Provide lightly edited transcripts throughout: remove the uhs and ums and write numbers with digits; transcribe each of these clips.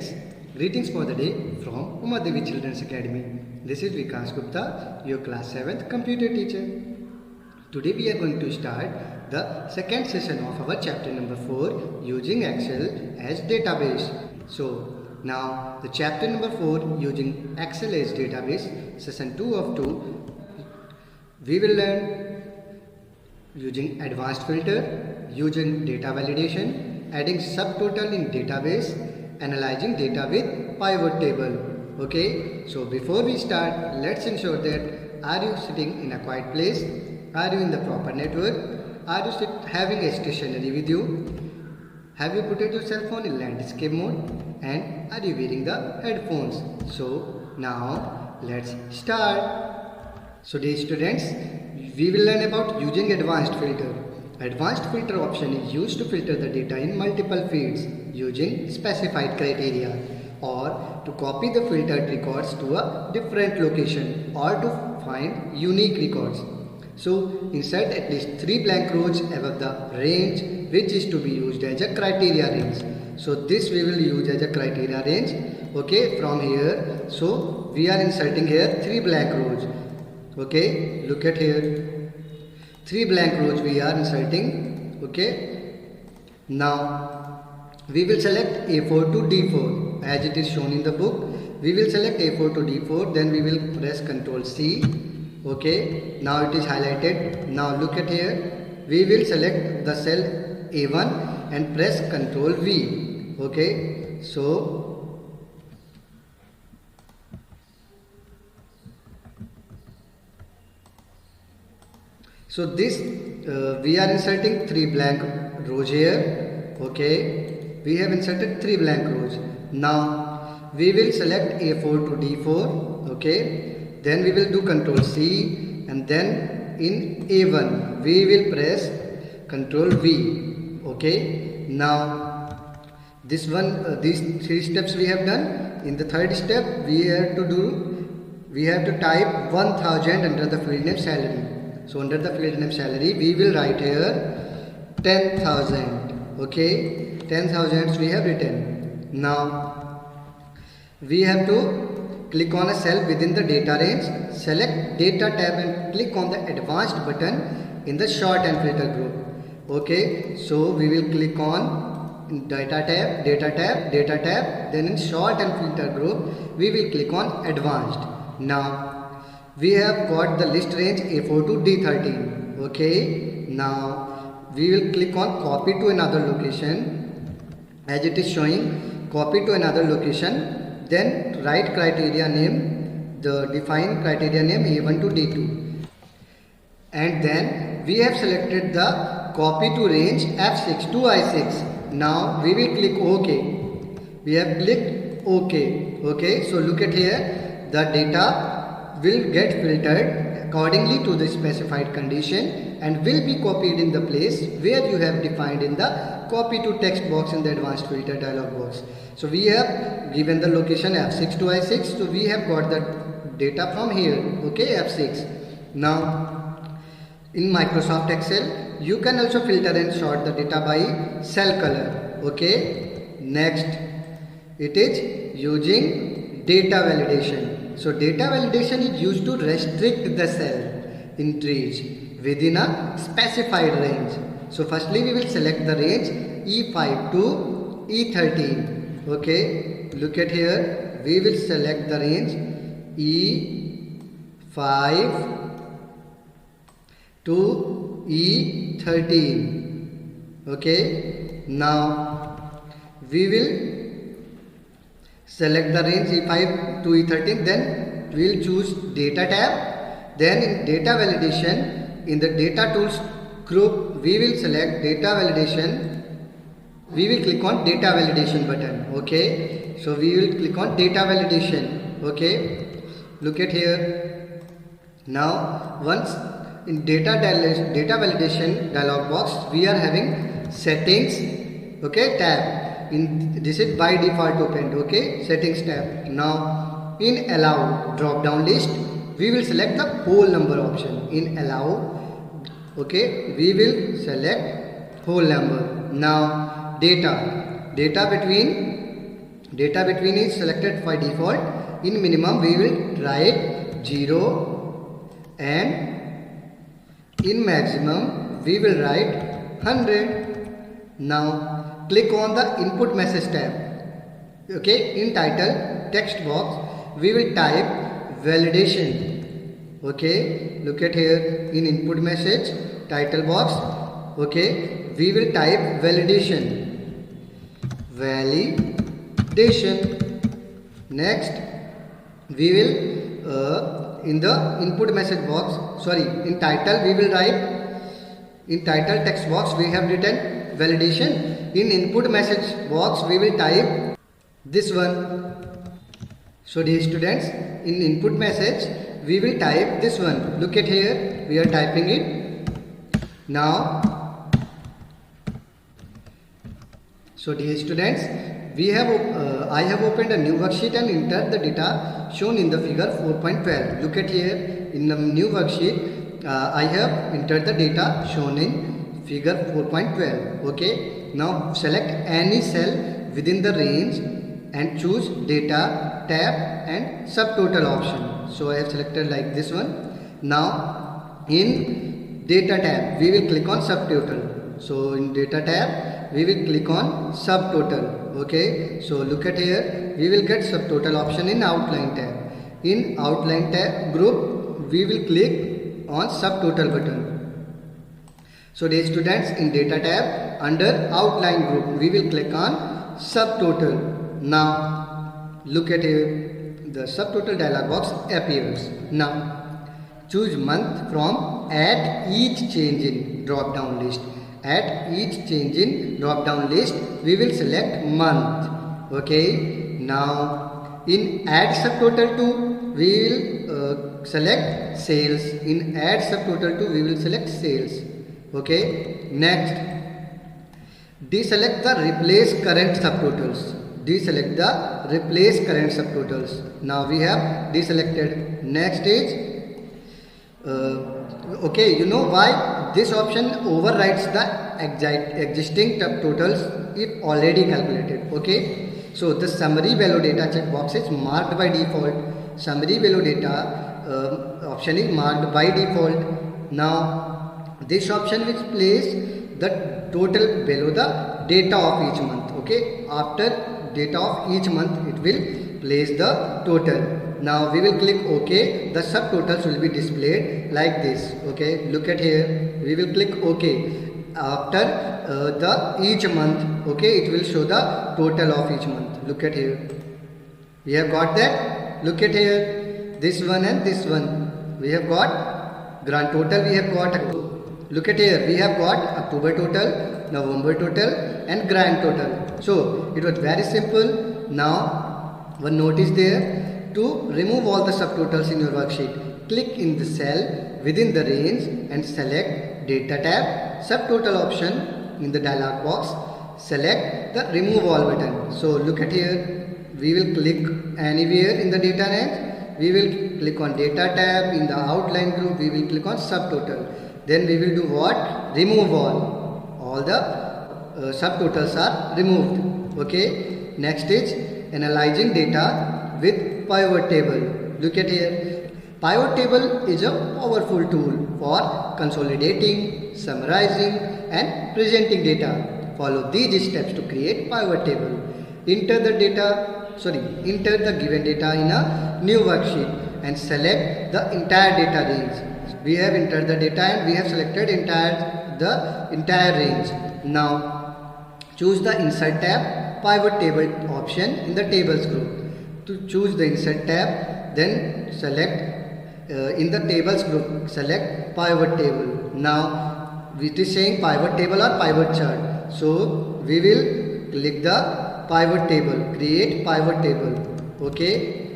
students, greetings for the day from Umadevi Children's Academy. This is Vikas Gupta, your class 7th computer teacher. Today we are going to start the second session of our chapter number 4, using Excel as database. So now the chapter number 4, using Excel as database, session 2 of 2, we will learn using advanced filter, using data validation, adding subtotal in database, analyzing data with pivot table. Okay, so before we start, let's ensure that are you sitting in a quiet place, are you in the proper network, are you having a stationery with you, have you put your cell phone in landscape mode, and are you wearing the headphones? So now let's start. So dear students, we will learn about using advanced filter. Advanced filter option is used to filter the data in multiple fields using specified criteria, or to copy the filtered records to a different location, or to find unique records. So insert at least 3 blank rows above the range which is to be used as a criteria range. So this we will use as a criteria range. Okay, from here, so we are inserting here 3 blank rows. Okay, look at here, 3 blank rows we are inserting. Okay, now we will select A4 to D4 as it is shown in the book. We will select A4 to D4, then we will press Ctrl C. Okay, now it is highlighted. Now look at here, we will select the cell A1 and press Ctrl V. Okay, so this we are inserting 3 blank rows here. Okay, we have inserted 3 blank rows. Now we will select A4 to D4. Okay, then we will do Ctrl C, and then in A1 we will press Ctrl V. Okay, now this one, these 3 steps we have done. In the third step we have to type 1000 under the field name salary. So under the field name salary we will write here 10,000. Okay, 10,000 we have written. Now we have to click on a cell within the data range, select data tab and click on the advanced button in the sort and filter group. Okay, so we will click on data tab, then in sort and filter group we will click on advanced. Now we have got the list range A4 to D13. Okay, now we will click on copy to another location as it is showing, copy to another location, then write criteria name, the define criteria name A1 to D2, and then we have selected the copy to range F6 to I6. Now we will click OK. We have clicked OK. Okay, so look at here, the data will get filtered accordingly to the specified condition and will be copied in the place where you have defined in the copy to text box in the advanced filter dialog box. So we have given the location F6 to I6, so we have got the data from here. Okay, F6. Now in Microsoft Excel you can also filter and sort the data by cell color. Okay, next it is using data validation. So data validation is used to restrict the cell in trees within a specified range. So firstly we will select the range E5 to E13. Okay, look at here, we will select the range E5 to E13. Okay, now we will select the range E5 to E13, then we will choose data tab, then in data validation, in the data tools group we will select data validation, we will click on data validation button. Okay, so we will click on data validation. Okay, look at here, now once in data validation dialog box we are having settings. Okay, tab. This is by default opened. Okay, settings tab. Now in allow drop down list we will select the whole number option. In allow, okay, we will select whole number. Now data between Data between is selected by default. In minimum we will write 0 and in maximum we will write 100. Now click on the input message tab. Okay, in title text box we will type validation. Okay, look at here in input message title box. Okay, we will type validation. Next we will in the input message box, in title we will write, in title text box we have written validation. In input message box we will type this one. So dear students, in input message we will type this one. Look at here, we are typing it now. So dear students, we have I have opened a new worksheet and entered the data shown in the figure 4.12. Look at here, in the new worksheet I have entered the data shown in figure 4.12. Okay, now select any cell within the range and choose data tab and subtotal option. So I have selected like this one. Now in data tab we will click on subtotal. So in data tab we will click on subtotal. Okay, so look at here, we will get subtotal option in outline tab. In outline tab group we will click on subtotal button. So dear students, in data tab under outline group we will click on subtotal. Now look at here, the subtotal dialog box appears. Now choose month from add each change in drop down list. At each change in drop down list we will select month. Okay, now in add subtotal to we will select sales. In add subtotal to we will select sales. Okay, next deselect the replace current subtotals. Deselect the replace current subtotals. Now we have deselected. Next is okay, you know why this option overrides the existing subtotals if already calculated. Okay, so the summary below data checkbox is marked by default. Summary below data option is marked by default. Now this option will place the total below the data of each month. Okay, after data of each month it will place the total. Now we will click OK. The subtotals will be displayed like this. Okay, look at here, we will click OK. After the each month, okay, it will show the total of each month. Look at here, we have got that. Look at here, this one and this one we have got grand total. We have got, look at here, we have got October total, November total and grand total. So it was very simple. Now one note is there. To remove all the subtotals in your worksheet, click in the cell within the range and select data tab, subtotal option. In the dialog box select the remove all button. So look at here, we will click anywhere in the data range, we will click on data tab. In the outline group we will click on subtotal. Then we will do what? Remove all the subtotals are removed. Okay, next is analyzing data with pivot table. Look at here, pivot table is a powerful tool for consolidating, summarizing and presenting data. Follow these steps to create pivot table. Enter the given data in a new worksheet and select the entire data range. We have entered the data and we have selected the entire range. Now choose the insert tab, pivot table option in the tables group. To choose the insert tab, then select in the tables group, select pivot table. Now it is saying pivot table or pivot chart. So we will click the pivot table, create pivot table. Okay,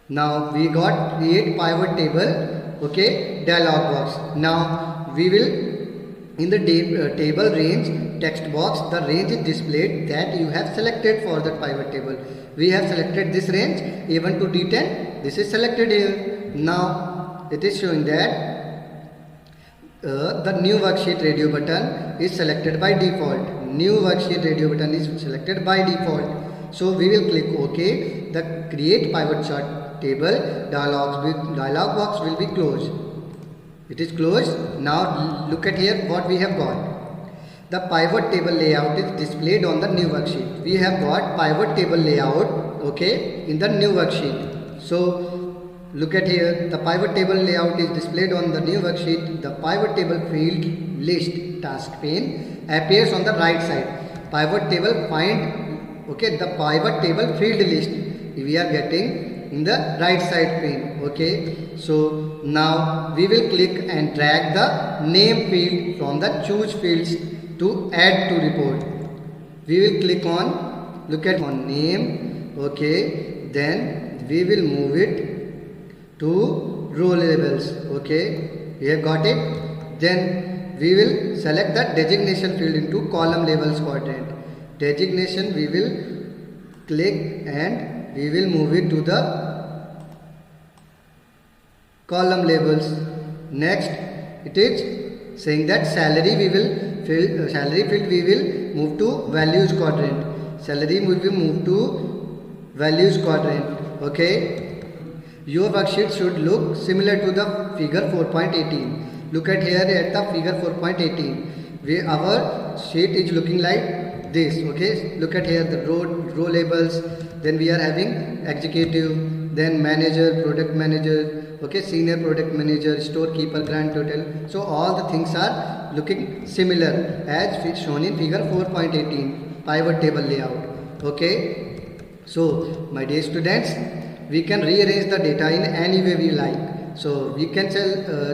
now we got create pivot table. Okay, dialog box. Now we will in the table range text box, the range is displayed that you have selected for the pivot table. We have selected this range A1 to D10. This is selected here. Now it is showing that the new worksheet radio button is selected by default. New worksheet radio button is selected by default. So we will click OK. The create pivot chart table dialog box will be closed. It is closed. Now look at here what we have got. The pivot table layout is displayed on the new worksheet. We have got pivot table layout, okay, in the new worksheet. So look at here, the pivot table layout is displayed on the new worksheet. The pivot table field list task pane appears on the right side. Pivot table find, okay, the pivot table field list we are getting in the right side pane, okay. So now we will click and drag the name field from the choose fields to add to report. We will click on, look at on name, okay, then we will move it to row labels, okay, we have got it. Then we will select the designation field into column labels quadrant. Designation we will click and we will move it to the column labels. Next it is saying that salary we will salary field we will move to values quadrant. Salary will be moved to values quadrant, okay. Your worksheet should look similar to the figure 4.18. Look at here at the figure 4.18. Our sheet is looking like this, okay. Look at here the row labels. Then we are having executive, then manager, product manager, okay, senior product manager, storekeeper, grand total. So all the things are looking similar as shown in figure 4.18 pivot table layout, okay. So my dear students, we can rearrange the data in any way we like. So we can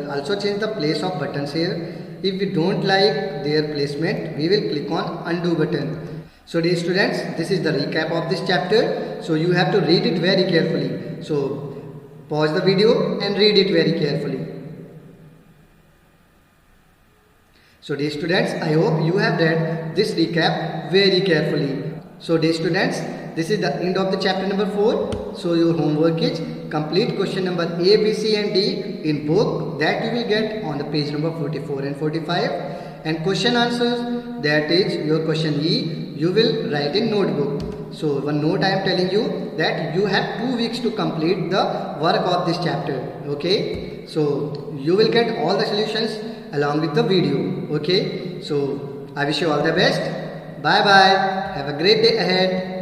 also change the place of buttons here. If we don't like their placement, we will click on undo button. So dear students, this is the recap of this chapter. So you have to read it very carefully. So pause the video and read it very carefully. So dear students, I hope you have read this recap very carefully. So dear students, this is the end of the chapter number 4. So your homework is complete question number A, B, C and D in book that you will get on the page number 44 and 45, and question answers, that is your question E, you will write in notebook. So one note I am telling you that you have 2 weeks to complete the work of this chapter, okay. So you will get all the solutions along with the video, okay. So I wish you all the best. Bye bye. Have a great day ahead.